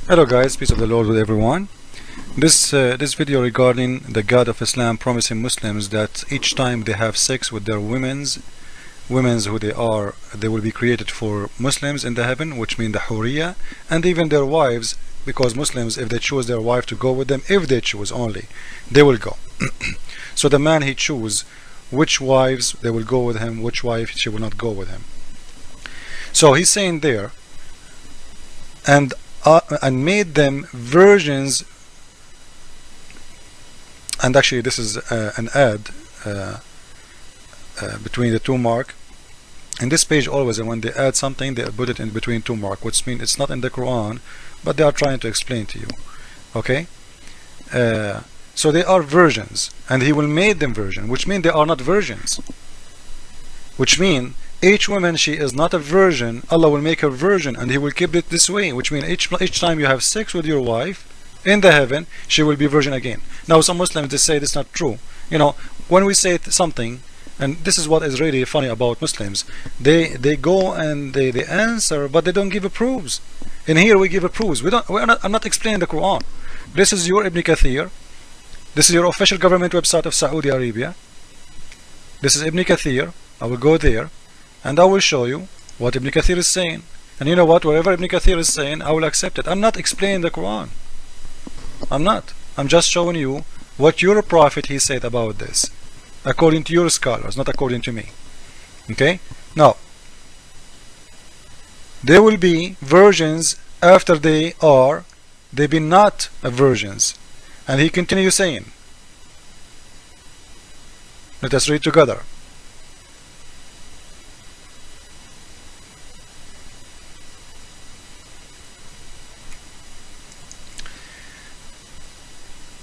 Hello guys, peace of the Lord with everyone. This video regarding the God of Islam promising Muslims that each time they have sex with their women's who they will be created for Muslims in the heaven, which mean the Hurriya, and even their wives, because Muslims, if they choose their wife to go with them, if they choose only, they will go. So the man, he choose which wives they will go with him, which wife she will not go with him. So he's saying there, and made them virgins. And actually this is an ad between the two mark. In this page always, and when they add something, they put it in between two mark, which means it's not in the Quran, but they are trying to explain to you. Okay, so they are virgins, and he will make them virgin, which means they are not virgins, which means each woman, she is not a virgin. Allah will make her virgin, and he will keep it this way, which means each time you have sex with your wife in the heaven, she will be virgin again. Now some Muslims, they say this not true. You know, when we say something, and this is what is really funny about Muslims, they go and they answer, but they don't give a proofs. And here we give a proofs. I'm not explaining the Quran. This is your Ibn Kathir. This is your official government website of Saudi Arabia. This is Ibn Kathir. I will go there and I will show you what Ibn Kathir is saying. And you know what? Whatever Ibn Kathir is saying, I will accept it. I'm not explaining the Quran. I'm not. I'm just showing you what your prophet, he said about this, according to your scholars, not according to me. Okay? Now, they will be virgins after they be not virgins. And he continues saying, let us read together.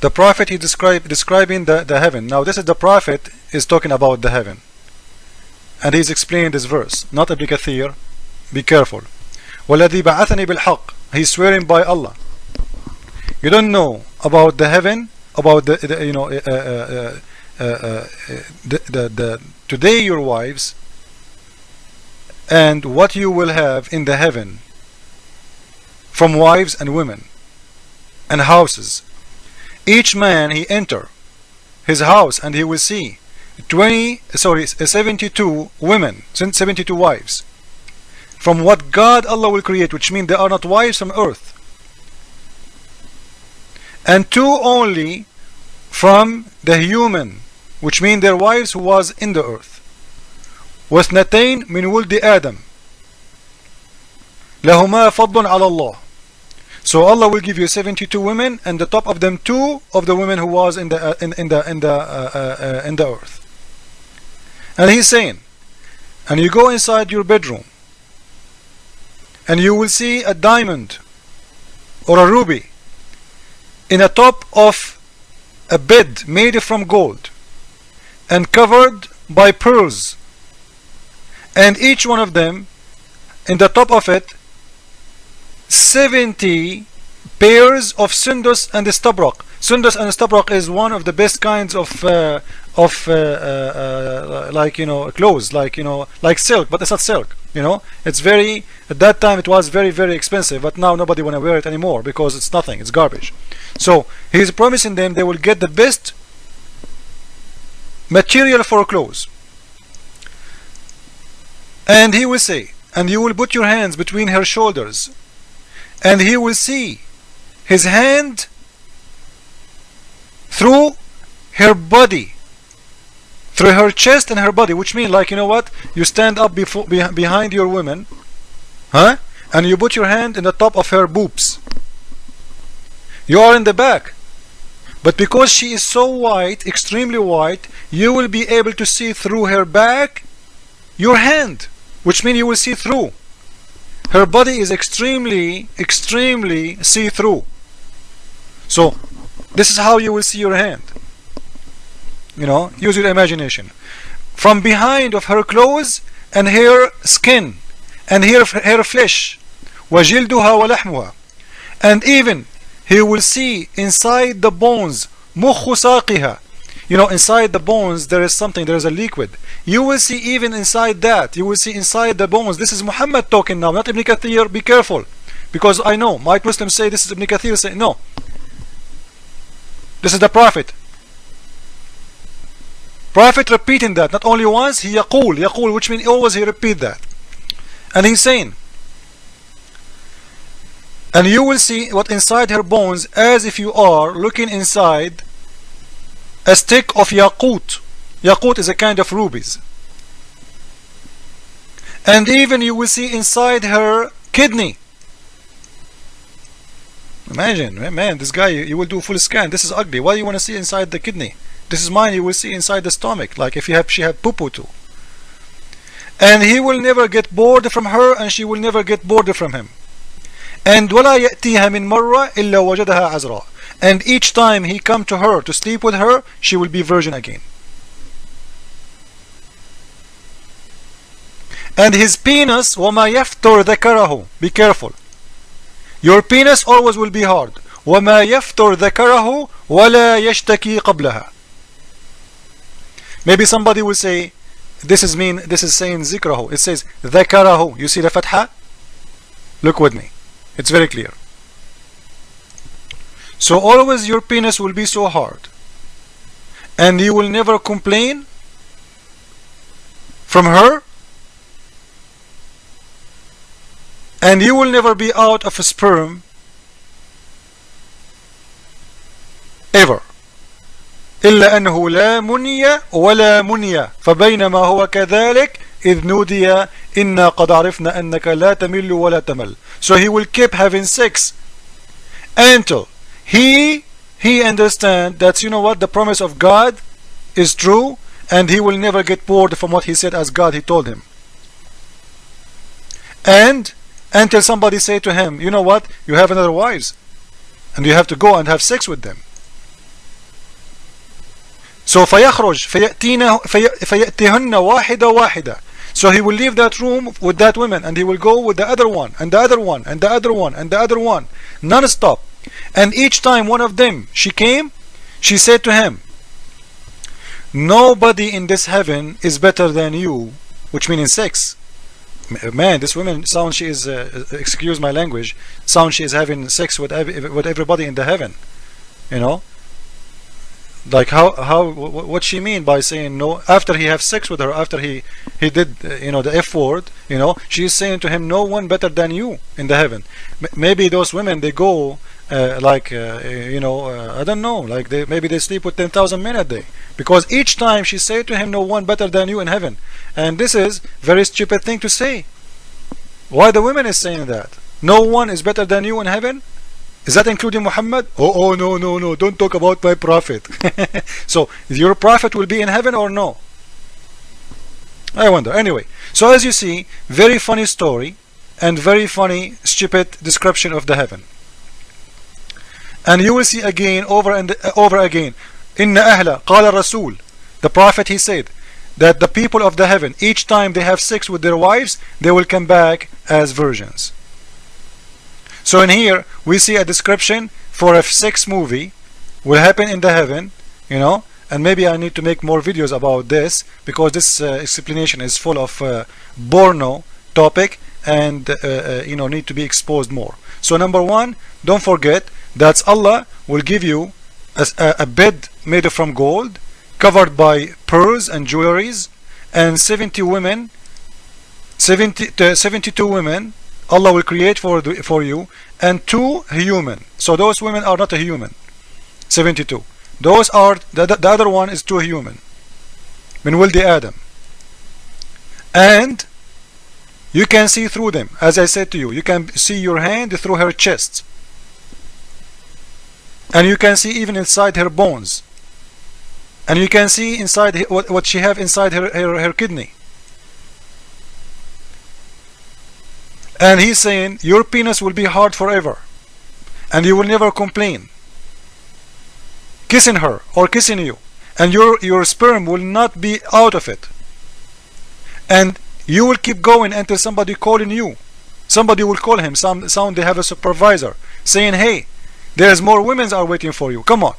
The prophet, he describing the heaven. Now this is the prophet is talking about the heaven, and he's explaining this verse, not Ibn Kathir. Be careful. وَالَّذِي بَعَثَنِي بِالْحَقِّ. He's swearing by Allah. You don't know about the heaven, about today your wives, and what you will have in the heaven from wives and women and houses. Each man, he enter his house and he will see 72 women, 72 wives from what God Allah will create, which means they are not wives from earth, and 2 only from the human, which means their wives who was in the earth. واثنتين من ولد آدم لهما فضل على الله. So Allah will give you 72 women, and the top of them 2 of the women who was in the earth. And he's saying, and you go inside your bedroom, and you will see a diamond or a ruby in the top of a bed made from gold and covered by pearls, and each one of them in the top of it 70 pairs of sundus and istabrak. Sundus and istabrak is one of the best kinds of like, you know, clothes, like, you know, like silk, but it's not silk. You know, it's very, at that time it was very, very expensive, but now nobody want to wear it anymore because it's nothing, it's garbage. So he's promising them they will get the best material for clothes. And he will say, and you will put your hands between her shoulders, and he will see his hand through her body, through her chest and her body, which means, like, you know what, you stand up behind your woman, huh? And you put your hand in the top of her boobs. You are in the back, but because she is so white, extremely white, you will be able to see through her back your hand, which means you will see through. Her body is extremely see-through. So this is how you will see your hand. You know, use your imagination. From behind of her clothes and her skin and her flesh, وَجِلْدُهَا وَلَحْمُهَا. And even he will see inside the bones, مُخُّ سَاقِهَا. You know, inside the bones there is something, there is a liquid. You will see even inside that, you will see inside the bones. This is Muhammad talking now, not Ibn Kathir. Be careful. because I know my Muslims say this is Ibn Kathir say no. This is the Prophet. Prophet repeating that not only once, he yaqul, which means always he repeat that. And he's saying, and you will see what inside her bones as if you are looking inside a stick of yaqut. Yaqut is a kind of rubies. And even you will see inside her kidney. Imagine, man, this guy, you will do full scan. This is ugly. Why do you want to see inside the kidney? This is mine, you will see inside the stomach, like if she have poo-poo too. And he will never get bored from her, and she will never get bored from him. And وَلَا يَأْتِيهَا مِن مَرَّةٍ إِلَّا وَجَدَهَا عَذْرًا. And each time he come to her to sleep with her, she will be virgin again. And his penis, وَمَا يَفْتُرْ ذَكَرَهُ. Be careful. Your penis always will be hard. وَمَا يَفْتُرْ ذَكَرَهُ وَلَا يَشْتَكِي قَبْلَهَا. Maybe somebody will say, this is saying zikrahu. It says dhakarahu. You see the fatha? Look with me. It's very clear. So always your penis will be so hard. And you will never complain from her. And you will never be out of sperm ever. إلا أنه لا مني ولا مني فبينما هو كذلك إذ نودي إنا قد عرفنا أنك لا تمل ولا تمل. So he will keep having sex until he understand that, you know what, the promise of God is true, and he will never get bored from what he said as God he told him. And until somebody say to him, you know what, you have another wives and you have to go and have sex with them. So فيخرج فيأتيهن واحدة واحدة. So he will leave that room with that woman, and he will go with the other one, and the other one, and the other one, and the other one, non-stop. And each time one of them she came, she said to him, nobody in this heaven is better than you, which means in sex. Man, this woman sounds she is excuse my language, sounds she is having sex with everybody in the heaven, you know. Like what she mean by saying no after he have sex with her, after he did you know, the F word, you know, she is saying to him, no one better than you in the heaven. Maybe those women, they go you know, I don't know, like maybe they sleep with 10,000 men a day, because each time she said to him, no one better than you in heaven. And this is very stupid thing to say. Why the women is saying that? No one is better than you in heaven? Is that including Muhammad? Oh no, don't talk about my prophet. So your prophet will be in heaven or no? I wonder. Anyway, so as you see, very funny story and very funny stupid description of the heaven. And you will see again over and over again, Inna ahla qala rasul. The prophet, he said that the people of the heaven, each time they have sex with their wives, they will come back as virgins. So in here we see a description for a sex movie will happen in the heaven, you know, and maybe I need to make more videos about this, because this explanation is full of porno topic, and you know, need to be exposed more. So number one, don't forget that Allah will give you a bed made from gold, covered by pearls and jewelries, and 72 women Allah will create for you, and 2 human. So those women are not a human. 72. Those are the other one is 2 human. Min wildi Adam. And you can see through them. As I said to you, you can see your hand through her chest, and you can see even inside her bones, and you can see inside what she have inside her kidney. And he's saying your penis will be hard forever, and you will never complain kissing her or kissing you, and your sperm will not be out of it, and you will keep going until somebody calling you. Somebody will call him. Some they have a supervisor saying, hey, there's more women are waiting for you, come on.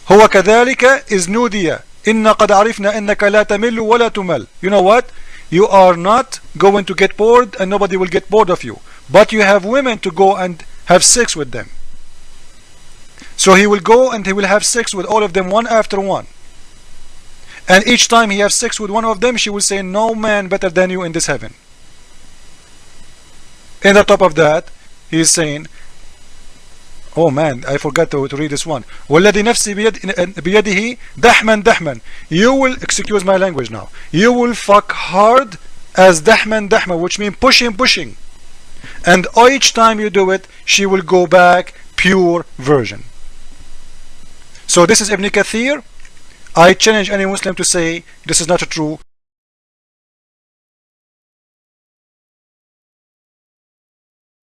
هو كذلك إذ نودي إن قد عرفنا أنك لا تمل ولا تمل. You know what? You are not going to get bored, and nobody will get bored of you. but you have women to go and have sex with them. So he will go and he will have sex with all of them one after one, and each time he has sex with one of them, she will say, no man better than you in this heaven. And on top of that, he is saying, oh man, I forgot to read this one. وَالَّذِي نَفْسِي بِيَدِهِ دَحْمًا دَحْمًا. You will, excuse my language now, you will fuck hard as dahman dahma, which means pushing. And each time you do it, she will go back pure virgin. So this is Ibn Kathir. I challenge any Muslim to say this is not true.